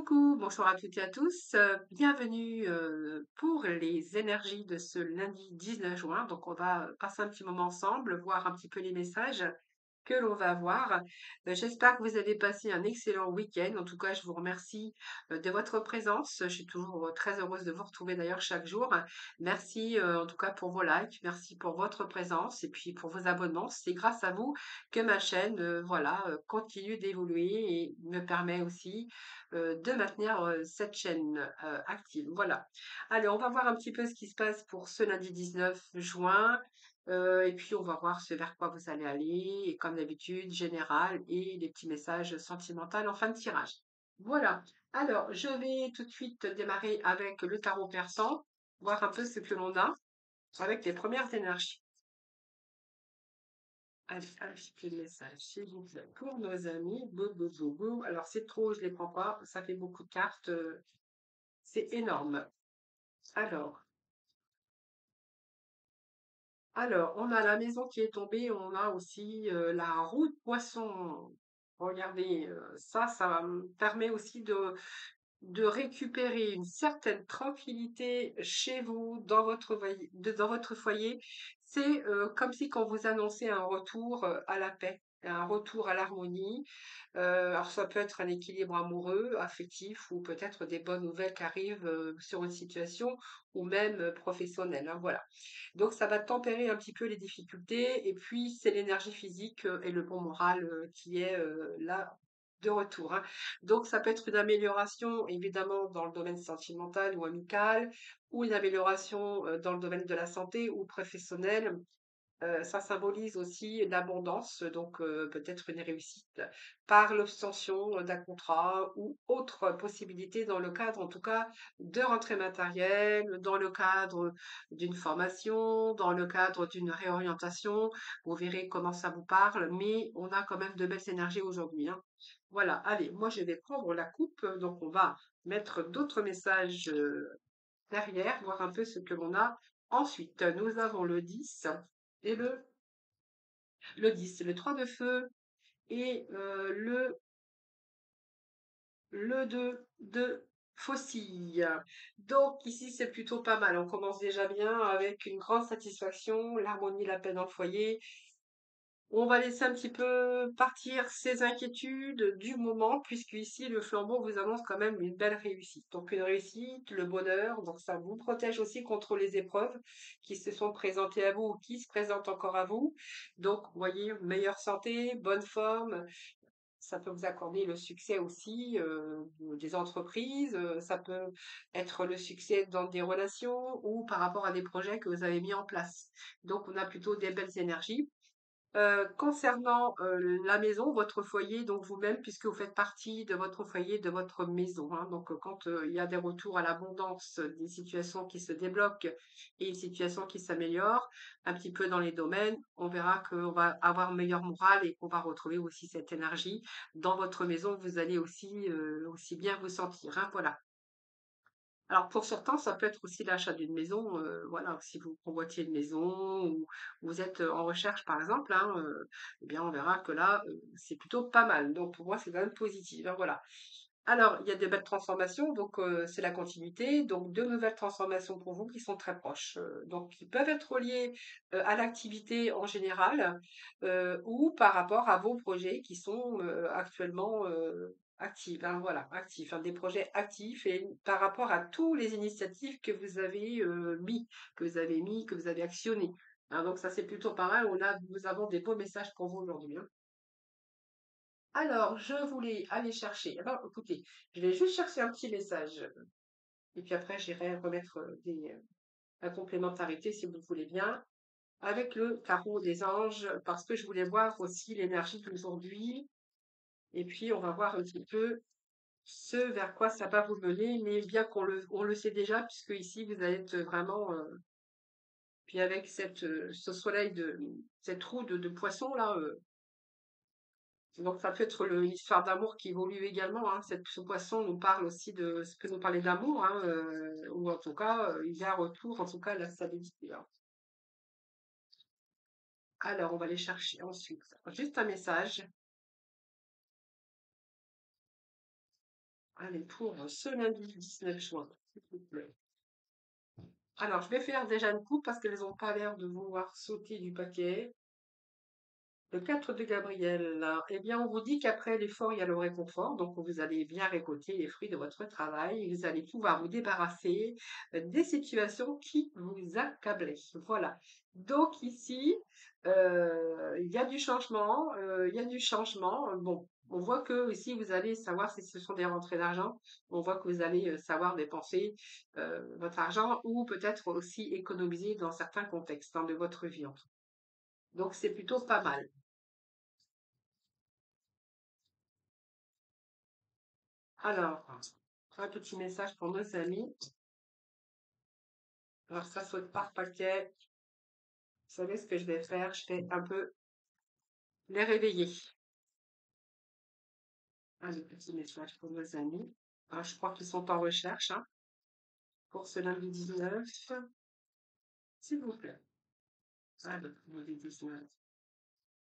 Coucou, bonjour à toutes et à tous. Bienvenue pour les énergies de ce lundi 19 juin. Donc, on va passer un petit moment ensemble, voir un petit peu les messages que l'on va avoir. J'espère que vous avez passé un excellent week-end. En tout cas, je vous remercie de votre présence. Je suis toujours très heureuse de vous retrouver d'ailleurs chaque jour. Merci en tout cas pour vos likes, merci pour votre présence et puis pour vos abonnements. C'est grâce à vous que ma chaîne continue d'évoluer et me permet aussi de maintenir cette chaîne active. Voilà. Allez, on va voir un petit peu ce qui se passe pour ce lundi 19 juin. Et puis, on va voir ce vers quoi vous allez aller. Et comme d'habitude, général et les petits messages sentimentaux en fin de tirage. Voilà. Alors, je vais tout de suite démarrer avec le tarot persan, voir un peu ce que l'on a avec les premières énergies. Allez, un petit peu de message, s'il vous plaît, pour nos amis. Bou, bou, bou, bou. Alors, c'est trop, je ne les prends pas. Ça fait beaucoup de cartes. C'est énorme. Alors, on a la maison qui est tombée, on a aussi la roue de poisson. Regardez, ça me permet aussi de récupérer une certaine tranquillité chez vous, dans votre foyer. C'est comme si quand vous annoncez un retour à la paix, un retour à l'harmonie. Alors ça peut être un équilibre amoureux, affectif ou peut-être des bonnes nouvelles qui arrivent sur une situation ou même professionnelle, hein, voilà. Donc ça va tempérer un petit peu les difficultés et puis c'est l'énergie physique et le bon moral qui est là de retour, hein. Donc ça peut être une amélioration évidemment dans le domaine sentimental ou amical ou une amélioration dans le domaine de la santé ou professionnel. Ça symbolise aussi l'abondance, donc peut-être une réussite par l'obtention d'un contrat ou autre possibilité dans le cadre, en tout cas, de rentrée matérielle, dans le cadre d'une formation, dans le cadre d'une réorientation. Vous verrez comment ça vous parle, mais on a quand même de belles énergies aujourd'hui, hein. Voilà, allez, moi je vais prendre la coupe, donc on va mettre d'autres messages derrière, voir un peu ce que l'on a. Ensuite, nous avons le 10 et le 10, le 3 de feu et le 2 de faucille. Donc ici, c'est plutôt pas mal. On commence déjà bien avec une grande satisfaction, l'harmonie, la paix dans le foyer. On va laisser un petit peu partir ces inquiétudes du moment, puisque ici, le flambeau vous annonce quand même une belle réussite. Donc, une réussite, le bonheur, donc ça vous protège aussi contre les épreuves qui se sont présentées à vous ou qui se présentent encore à vous. Donc, vous voyez, meilleure santé, bonne forme, ça peut vous accorder le succès aussi des entreprises, ça peut être le succès dans des relations ou par rapport à des projets que vous avez mis en place. Donc, on a plutôt des belles énergies. Concernant la maison, votre foyer, donc vous-même, puisque vous faites partie de votre foyer, de votre maison, hein. Donc, quand il y a des retours à l'abondance, des situations qui se débloquent et une situation qui s'améliore, un petit peu dans les domaines, on verra qu'on va avoir meilleur moral et qu'on va retrouver aussi cette énergie. Dans votre maison, vous allez aussi bien vous sentir, hein, voilà. Alors pour certains, ça peut être aussi l'achat d'une maison, voilà, si vous convoitiez une maison ou vous êtes, en recherche par exemple, hein, eh bien on verra que là, c'est plutôt pas mal. Donc pour moi, c'est quand même positif, hein, voilà. Alors il y a des belles transformations, donc c'est la continuité, donc 2 nouvelles transformations pour vous qui sont très proches, donc qui peuvent être liées, à l'activité en général, ou par rapport à vos projets qui sont, actuellement, actifs, hein, voilà, actifs, hein, des projets actifs et par rapport à tous les initiatives que vous avez, que vous avez actionnées, hein, donc ça, c'est plutôt pas mal. Nous avons des beaux messages pour vous aujourd'hui, hein. Alors, je voulais aller chercher alors écoutez, je vais juste chercher un petit message, et puis après j'irai remettre, la complémentarité si vous le voulez bien, avec le tarot des anges, parce que je voulais voir aussi l'énergie d'aujourd'hui et puis on va voir un petit peu ce vers quoi ça va vous mener, mais bien qu'on le sait déjà puisque ici vous allez être vraiment, puis avec ce soleil cette roue de poisson là, donc ça peut être une histoire d'amour qui évolue également, hein. Ce poisson nous parle aussi de ce que nous parlait d'amour, hein, ou en tout cas, il y a un retour, en tout cas, à la stabilité, hein. Alors, on va aller chercher ensuite juste un message. Allez, pour ce lundi 19 juin, s'il vous plaît. Alors, je vais faire déjà une coupe parce qu'elles n'ont pas l'air de vouloir sauter du paquet. Le 4 de Gabriel, là, eh bien, on vous dit qu'après l'effort, il y a le réconfort. Donc, vous allez bien récolter les fruits de votre travail et vous allez pouvoir vous débarrasser des situations qui vous accablaient. Voilà. Donc, ici, il y a du changement. Il y a du changement. Bon, on voit que ici, vous allez savoir si ce sont des rentrées d'argent. On voit que vous allez savoir dépenser votre argent ou peut-être aussi économiser dans certains contextes hein, de votre vie. En tout cas. Donc, c'est plutôt pas mal. Alors, un petit message pour nos amis. Alors, ça saute par paquet. Vous savez ce que je vais faire? Je vais un peu les réveiller. Un petit message pour nos amis. Alors, je crois qu'ils sont en recherche hein, pour ce lundi 19. S'il vous plaît. Alors, lundi 19.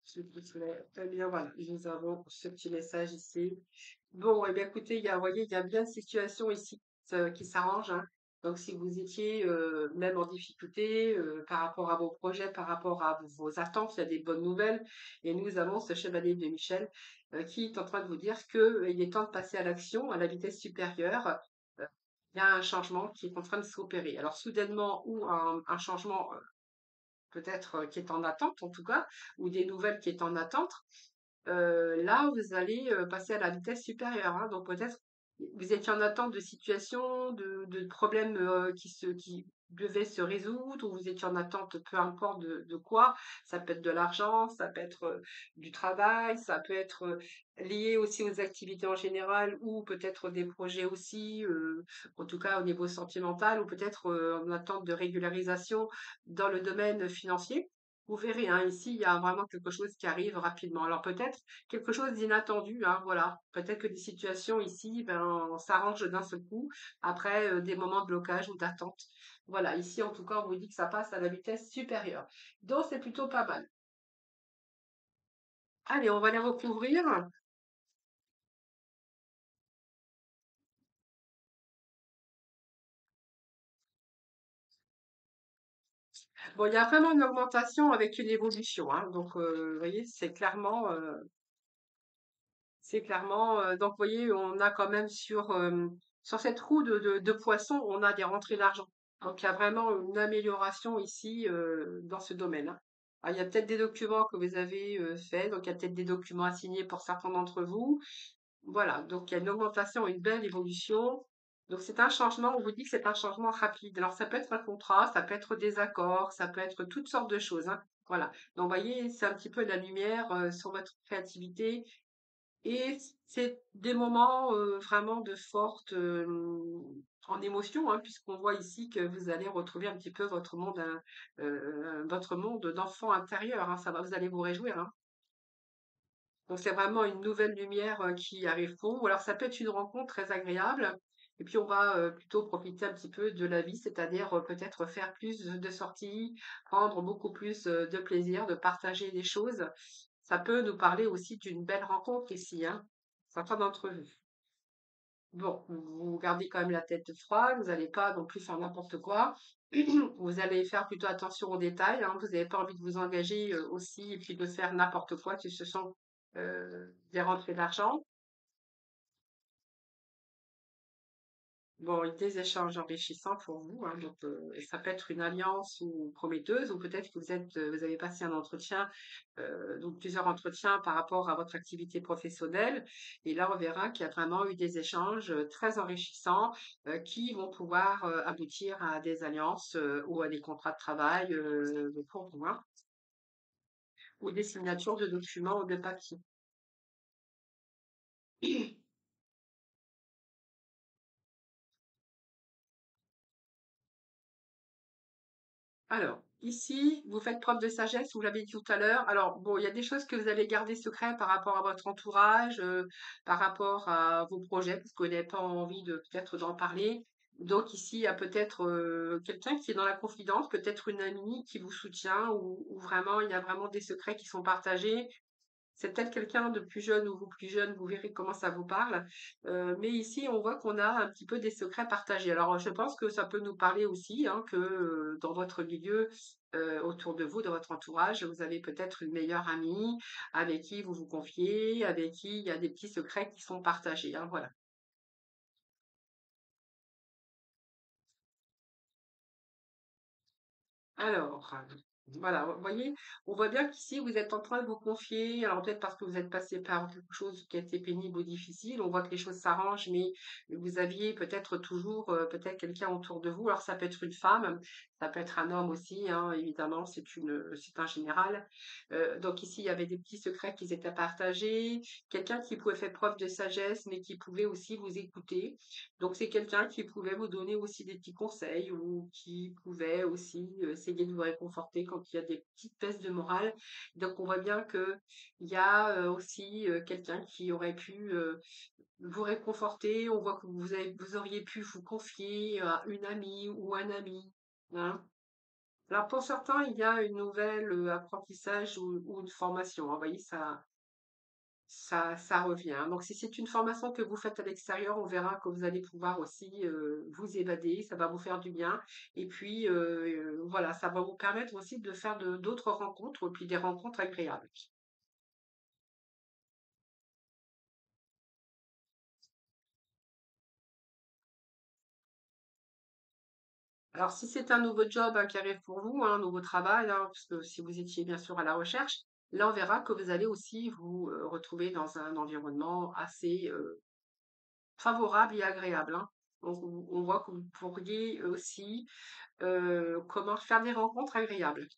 S'il vous plaît. Eh bien, voilà, nous avons ce petit message ici. Bon, eh bien, écoutez, vous voyez, il y a bien une situation ici qui s'arrange. Hein. Donc, si vous étiez même en difficulté par rapport à vos projets, par rapport à vos attentes, il y a des bonnes nouvelles. Et nous avons ce chevalier de Michel qui est en train de vous dire qu'il est temps de passer à l'action, à la vitesse supérieure. Euh, il y a un changement qui est en train de s'opérer. Alors, soudainement, ou un changement peut-être qui est en attente, en tout cas, ou des nouvelles qui est en attente. Là, vous allez passer à la vitesse supérieure. Hein. Donc peut-être vous étiez en attente de situations, de problèmes qui devaient se résoudre, ou vous étiez en attente, peu importe de quoi. Ça peut être de l'argent, ça peut être du travail, ça peut être lié aussi aux activités en général, ou peut-être des projets aussi, en tout cas au niveau sentimental, ou peut-être en attente de régularisation dans le domaine financier. Vous verrez, hein, ici, il y a vraiment quelque chose qui arrive rapidement. Alors peut-être quelque chose d'inattendu, hein, voilà. Peut-être que des situations ici, ben, s'arrangent d'un seul coup après des moments de blocage ou d'attente. Voilà, ici, en tout cas, on vous dit que ça passe à la vitesse supérieure. Donc, c'est plutôt pas mal. Allez, on va les recouvrir. Bon, il y a vraiment une augmentation avec une évolution, hein. Donc, vous voyez, donc, vous voyez, on a quand même sur cette roue de poisson, on a des rentrées d'argent. Donc, il y a vraiment une amélioration ici dans ce domaine. Hein. Alors, il y a peut-être des documents que vous avez faits, donc il y a peut-être des documents à signer pour certains d'entre vous. Voilà, donc il y a une augmentation, une belle évolution. Donc, c'est un changement, on vous dit que c'est un changement rapide. Alors, ça peut être un contrat, ça peut être des accords, ça peut être toutes sortes de choses. Hein. Voilà. Donc, vous voyez, c'est un petit peu la lumière sur votre créativité et c'est des moments vraiment de forte en émotion, hein, puisqu'on voit ici que vous allez retrouver un petit peu votre monde d'enfant intérieur. Hein, ça va, vous allez vous réjouir. Hein. Donc c'est vraiment une nouvelle lumière qui arrive pour vous. Alors ça peut être une rencontre très agréable. Et puis on va plutôt profiter un petit peu de la vie, c'est-à-dire peut-être faire plus de sorties, prendre beaucoup plus de plaisir, de partager des choses. Ça peut nous parler aussi d'une belle rencontre ici, hein. Certains d'entre vous. Bon, vous gardez quand même la tête froide, vous n'allez pas non plus faire n'importe quoi. Vous allez faire plutôt attention aux détails, hein. Vous n'avez pas envie de vous engager aussi et puis de faire n'importe quoi, que ce sont des rentrées d'argent. Bon, des échanges enrichissants pour vous, hein, donc, et ça peut être une alliance ou prometteuse, ou peut-être que vous avez passé un entretien, donc plusieurs entretiens par rapport à votre activité professionnelle. Et là, on verra qu'il y a vraiment eu des échanges très enrichissants qui vont pouvoir aboutir à des alliances ou à des contrats de travail pour vous, hein, ou des signatures de documents ou de papiers. Alors, ici, vous faites preuve de sagesse, vous l'avez dit tout à l'heure. Alors, bon, il y a des choses que vous allez garder secrètes par rapport à votre entourage, par rapport à vos projets, parce que vous n'avez pas envie de peut-être d'en parler. Donc ici, il y a peut-être quelqu'un qui est dans la confidence, peut-être une amie qui vous soutient, ou vraiment, il y a vraiment des secrets qui sont partagés. C'est peut-être quelqu'un de plus jeune ou vous plus jeune, vous verrez comment ça vous parle. Mais ici, on voit qu'on a un petit peu des secrets partagés. Alors, je pense que ça peut nous parler aussi, hein, que dans votre milieu, autour de vous, dans votre entourage, vous avez peut-être une meilleure amie avec qui vous vous confiez, avec qui il y a des petits secrets qui sont partagés, hein, voilà. Alors, voilà, vous voyez, on voit bien qu'ici, vous êtes en train de vous confier, alors peut-être parce que vous êtes passé par quelque chose qui a été pénible ou difficile, on voit que les choses s'arrangent, mais vous aviez peut-être toujours peut-être quelqu'un autour de vous. Alors ça peut être une femme, ça peut être un homme aussi, hein, évidemment, c'est un général. Donc ici, il y avait des petits secrets qui étaient partagés, quelqu'un qui pouvait faire preuve de sagesse, mais qui pouvait aussi vous écouter. Donc c'est quelqu'un qui pouvait vous donner aussi des petits conseils ou qui pouvait aussi essayer de vous réconforter quand il y a des petites baisses de morale. Donc on voit bien que il y a aussi quelqu'un qui aurait pu vous réconforter. On voit que vous auriez pu vous confier à une amie ou un ami, hein. Alors pour certains, il y a une nouvelle apprentissage ou une formation, hein. Vous voyez, ça revient. Donc, si c'est une formation que vous faites à l'extérieur, on verra que vous allez pouvoir aussi vous évader, ça va vous faire du bien. Et puis, voilà, ça va vous permettre aussi de faire d'autres rencontres, puis des rencontres agréables. Alors, si c'est un nouveau job hein, qui arrive pour vous, hein, un nouveau travail, hein, parce que si vous étiez bien sûr à la recherche, là, on verra que vous allez aussi vous retrouver dans un environnement assez favorable et agréable, hein. Donc, on voit que vous pourriez aussi comment faire des rencontres agréables.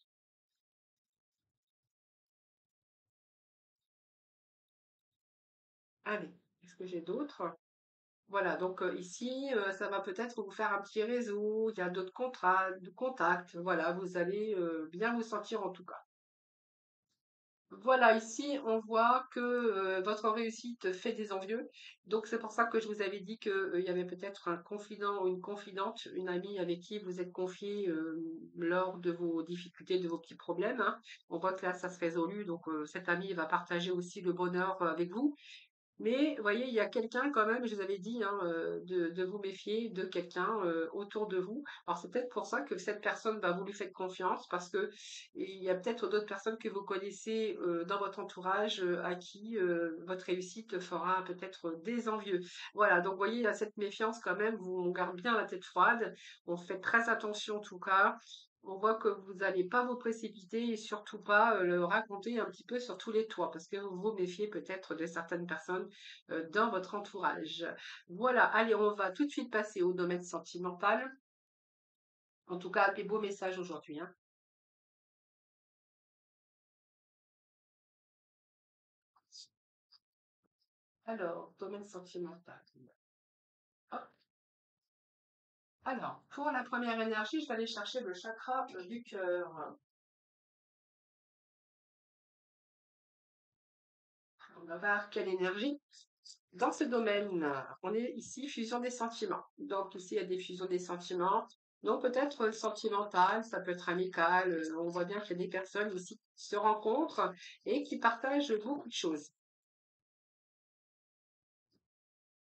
Allez, qu'est-ce que j'ai d'autre? Voilà, donc ici, ça va peut-être vous faire un petit réseau, il y a d'autres contrats, de contacts, voilà, vous allez bien vous sentir en tout cas. Voilà, ici, on voit que votre réussite fait des envieux. Donc, c'est pour ça que je vous avais dit qu'il y avait peut-être un confident ou une confidente, une amie avec qui vous êtes confié lors de vos difficultés, de vos petits problèmes, hein. On voit que là, ça se résolue. Donc, cette amie va partager aussi le bonheur avec vous. Mais vous voyez, il y a quelqu'un quand même, je vous avais dit, hein, de vous méfier de quelqu'un autour de vous. Alors c'est peut-être pour ça que cette personne, bah, vous lui faites confiance parce que il y a peut-être d'autres personnes que vous connaissez dans votre entourage à qui votre réussite fera peut-être des envieux. Voilà, donc vous voyez, il y a cette méfiance quand même, on garde bien la tête froide, on fait très attention en tout cas. On voit que vous n'allez pas vous précipiter et surtout pas le raconter un petit peu sur tous les toits parce que vous vous méfiez peut-être de certaines personnes dans votre entourage. Voilà, allez, on va tout de suite passer au domaine sentimental. En tout cas, des beaux messages aujourd'hui, hein. Alors, domaine sentimental. Hop. Alors, pour la première énergie, je vais aller chercher le chakra du cœur. On va voir quelle énergie. Dans ce domaine, on est ici fusion des sentiments. Donc ici, il y a des fusions des sentiments. Donc peut-être sentimental, ça peut être amical. On voit bien qu'il y a des personnes ici qui se rencontrent et qui partagent beaucoup de choses.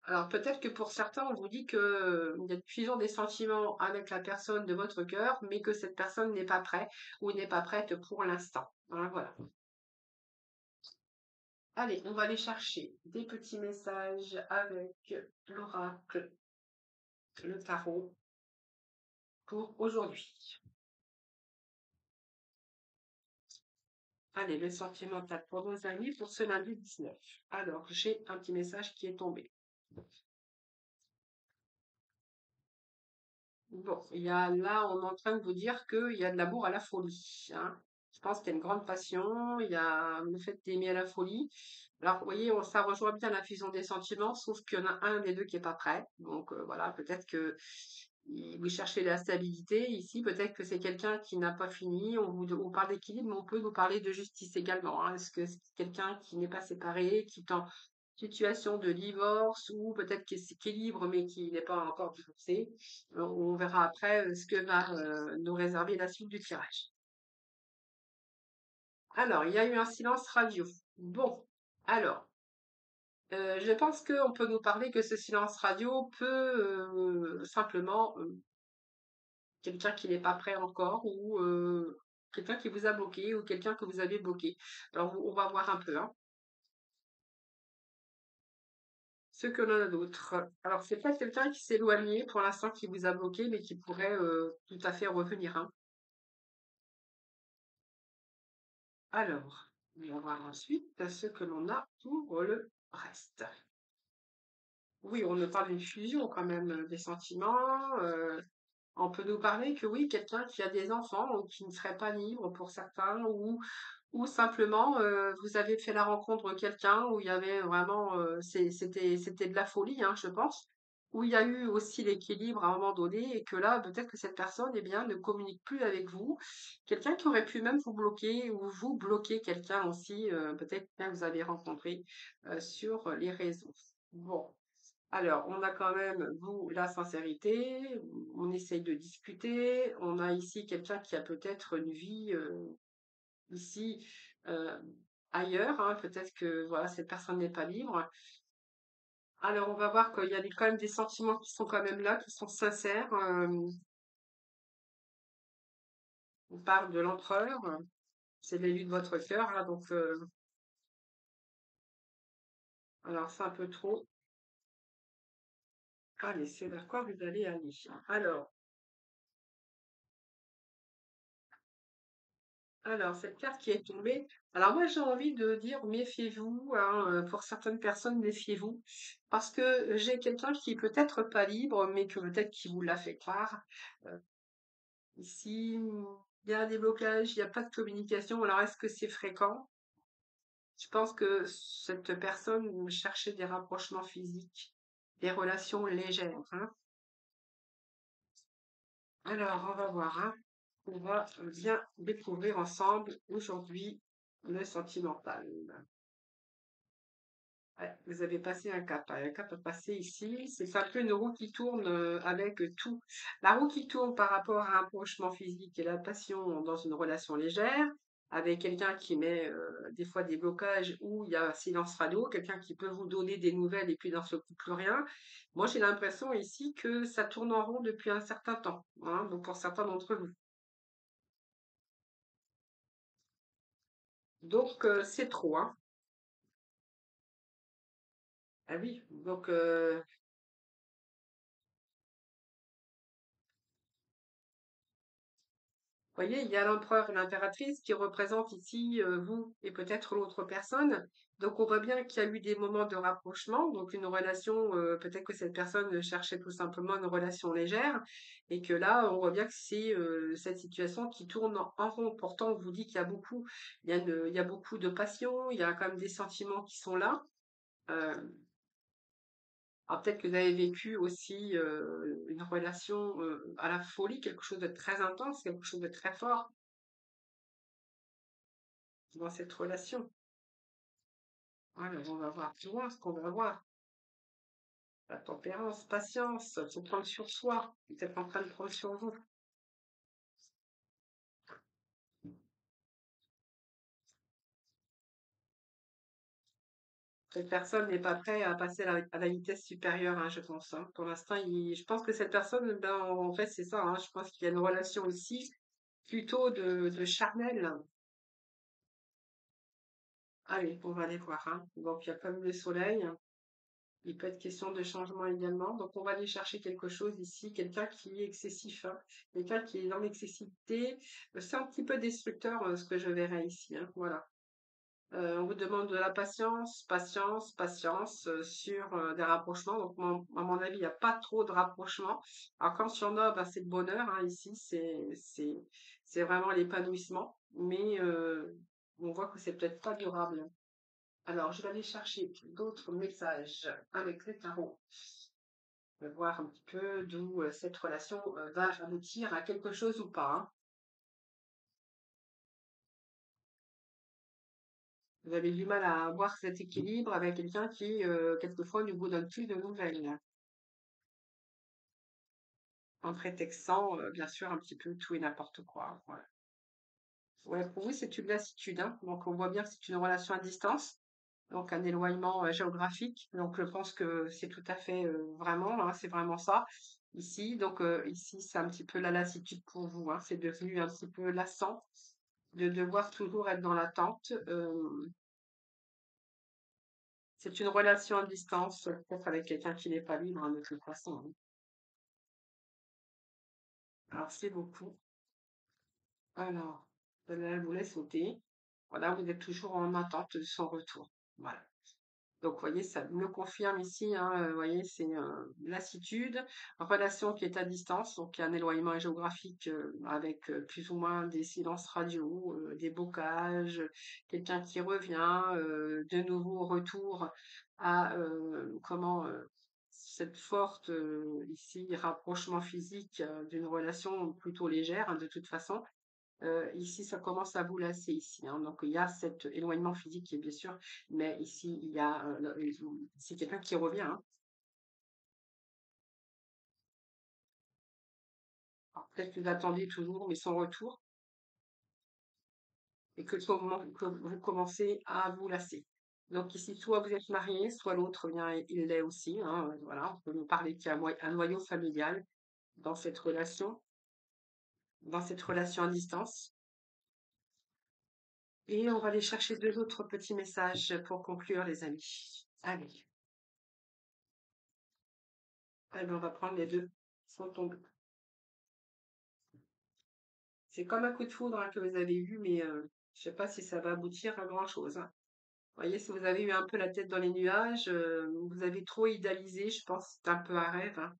Alors peut-être que pour certains, on vous dit que il y a une fusion des sentiments avec la personne de votre cœur, mais que cette personne n'est pas prête ou n'est pas prête pour l'instant, hein, voilà. Allez, on va aller chercher des petits messages avec l'oracle, le tarot pour aujourd'hui. Allez, le sentimental pour nos amis pour ce lundi 19. Alors, j'ai un petit message qui est tombé. Bon, il y a là, on est en train de vous dire qu'il y a de l'amour à la folie, hein. Je pense qu'il y a une grande passion, il y a le fait d'aimer à la folie. Alors, vous voyez, ça rejoint bien la fusion des sentiments, sauf qu'il y en a un des deux qui est pas prêt. Donc, voilà, peut-être que vous cherchez la stabilité. Ici, peut-être que c'est quelqu'un qui n'a pas fini. On parle d'équilibre, mais on peut nous parler de justice également, hein. Est-ce que c'est quelqu'un qui n'est pas séparé, qui est en situation de divorce, ou peut-être qui est libre, mais qui n'est pas encore divorcé? On verra après ce que va nous réserver la suite du tirage. Alors, il y a eu un silence radio. Bon, alors, je pense qu'on peut nous parler que ce silence radio peut simplement quelqu'un qui n'est pas prêt encore ou quelqu'un qui vous a bloqué ou quelqu'un que vous avez bloqué. Alors, on va voir un peu, hein, ce que l'on a d'autre. Alors, c'est pas quelqu'un qui s'est éloigné pour l'instant qui vous a bloqué, mais qui pourrait tout à fait revenir, hein. Alors, on va voir ensuite ce que l'on a pour le reste. Oui, on me parle d'une fusion quand même des sentiments. On peut nous parler que oui, quelqu'un qui a des enfants ou qui ne serait pas libre pour certains, ou simplement vous avez fait la rencontre de quelqu'un où il y avait vraiment, c'était de la folie, hein, je pense, où il y a eu aussi l'équilibre à un moment donné et que là, peut-être que cette personne, eh bien, ne communique plus avec vous. Quelqu'un qui aurait pu même vous bloquer ou vous bloquer quelqu'un aussi, peut-être que vous avez rencontré sur les réseaux. Bon. Alors, on a quand même, vous, la sincérité, on essaye de discuter, on a ici quelqu'un qui a peut-être une vie ici euh, ailleurs, hein, peut-être que voilà, cette personne n'est pas libre. Alors, on va voir qu'il y a quand même des sentiments qui sont quand même là, qui sont sincères. On parle de l'empereur, c'est l'élu de votre cœur, là, donc alors c'est un peu trop. Allez, c'est vers quoi vous allez aller? Alors, cette carte qui est tombée, alors moi j'ai envie de dire méfiez-vous, hein, pour certaines personnes, méfiez-vous, parce que j'ai quelqu'un qui est peut-être pas libre, mais que peut-être qui vous l'a fait croire. Euh, Ici, il y a des blocages, il n'y a pas de communication, alors est-ce que c'est fréquent? Je pense que cette personne cherchait des rapprochements physiques, des relations légères, hein. Alors, on va voir, hein. On va bien découvrir ensemble aujourd'hui le sentimental. Ouais, vous avez passé un cap, hein, un cap à passer ici. C'est un peu une roue qui tourne avec tout. La roue qui tourne par rapport à un rapprochement physique et la passion dans une relation légère, avec quelqu'un qui met des fois des blocages où il y a un silence radio, quelqu'un qui peut vous donner des nouvelles et puis d'un seul coup plus rien. Moi, j'ai l'impression ici que ça tourne en rond depuis un certain temps, hein, donc pour certains d'entre vous. Donc, c'est trop, hein. Ah oui, donc voyez, il y a l'empereur et l'impératrice qui représentent ici vous et peut-être l'autre personne. Donc on voit bien qu'il y a eu des moments de rapprochement, donc une relation, peut-être que cette personne cherchait tout simplement une relation légère, et que là, on voit bien que c'est cette situation qui tourne en rond. Pourtant, on vous dit qu'il y a beaucoup, il y a beaucoup de passion, il y a quand même des sentiments qui sont là. Euh, alors peut-être que vous avez vécu aussi une relation à la folie, quelque chose de très intense, quelque chose de très fort dans cette relation. Voilà, on va voir plus loin ce qu'on va voir. La tempérance, patience, faut prendre sur soi. Vous êtes en train de prendre sur vous. Cette personne n'est pas prête à passer à la vitesse supérieure, hein, je pense, hein. Pour l'instant, je pense que cette personne, ben, en fait, c'est ça, hein. Je pense qu'il y a une relation aussi plutôt de charnel. Allez, on va aller voir, hein. Donc, il y a comme le soleil. Il peut être question de changement également. Donc, on va aller chercher quelque chose ici, quelqu'un qui est excessif, hein. Quelqu'un qui est dans l'excessivité. C'est un petit peu destructeur, ce que je verrai ici, hein. Voilà. On vous demande de la patience, patience, patience sur des rapprochements. Donc, à mon avis, il n'y a pas trop de rapprochements. Alors, quand il y en a, ben, c'est le bonheur, hein, ici, c'est vraiment l'épanouissement. Mais on voit que c'est peut-être pas durable. Alors, je vais aller chercher d'autres messages avec les tarots. Voir un petit peu d'où cette relation va aboutir à quelque chose ou pas, hein. Vous avez du mal à avoir cet équilibre avec quelqu'un qui, quelquefois, ne vous donne plus de nouvelles, en prétextant, bien sûr, un petit peu tout et n'importe quoi. Voilà. Ouais, pour vous, c'est une lassitude, hein. Donc, on voit bien que c'est une relation à distance, donc un éloignement géographique. Donc, je pense que c'est tout à fait vraiment, hein, c'est vraiment ça ici. Donc, ici, c'est un petit peu la lassitude pour vous, hein. C'est devenu un petit peu lassant de devoir toujours être dans l'attente. C'est une relation à distance, peut-être avec quelqu'un qui n'est pas libre, hein, de toute façon, hein. Alors, c'est beaucoup. Alors, elle vous laisse sauter. Voilà, vous êtes toujours en attente de son retour. Voilà. Donc, vous voyez, ça me confirme ici, hein, vous voyez, c'est lassitude, relation qui est à distance, donc il y a un éloignement géographique avec plus ou moins des silences radio, des bocages, quelqu'un qui revient, de nouveau au retour à cette forte ici rapprochement physique d'une relation plutôt légère, hein, de toute façon. Ici, ça commence à vous lasser ici, hein. Donc, il y a cet éloignement physique qui est bien sûr, mais ici, il y a, c'est quelqu'un qui revient, hein. Alors, peut-être que vous attendez toujours, mais son retour, et que vous commencez à vous lasser. Donc, ici, soit vous êtes marié, soit l'autre vient, il l'est aussi, hein. Voilà, on peut nous parler qu'il y a un noyau familial dans dans cette relation à distance. Et on va aller chercher deux autres petits messages pour conclure, les amis. Allez. Allez, on va prendre les deux qui sont tombés. C'est comme un coup de foudre, hein, que vous avez eu, mais je sais pas si ça va aboutir à grand-chose, hein. Vous voyez, si vous avez eu un peu la tête dans les nuages, vous avez trop idéalisé, je pense que c'est un peu un rêve, hein.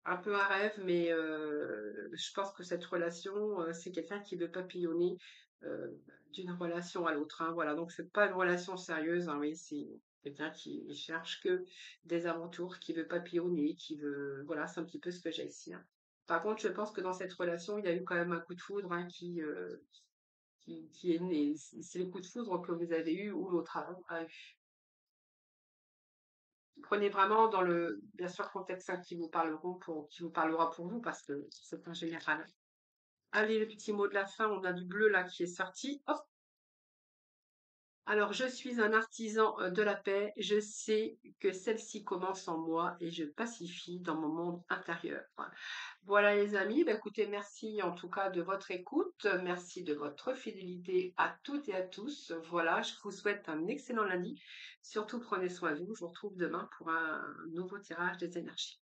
Un peu un rêve, mais je pense que cette relation, c'est quelqu'un qui veut papillonner d'une relation à l'autre, hein. Voilà, donc c'est pas une relation sérieuse, hein, mais c'est quelqu'un qui cherche que des aventures, qui veut papillonner, qui veut... Voilà, c'est un petit peu ce que j'ai ici, hein. Par contre, je pense que dans cette relation, il y a eu quand même un coup de foudre, hein, qui est né. C'est le coup de foudre que vous avez eu ou l'autre avant a eu. Prenez vraiment dans le, bien sûr, contexte, hein, qui vous parlera pour vous, parce que c'est un général. Allez, le petit mot de la fin, on a du bleu là qui est sorti. Hop. Alors, je suis un artisan de la paix. Je sais que celle-ci commence en moi et je pacifie dans mon monde intérieur. Voilà les amis, bah, écoutez, merci en tout cas de votre écoute, merci de votre fidélité à toutes et à tous. Voilà, je vous souhaite un excellent lundi. Surtout prenez soin de vous. Je vous retrouve demain pour un nouveau tirage des énergies.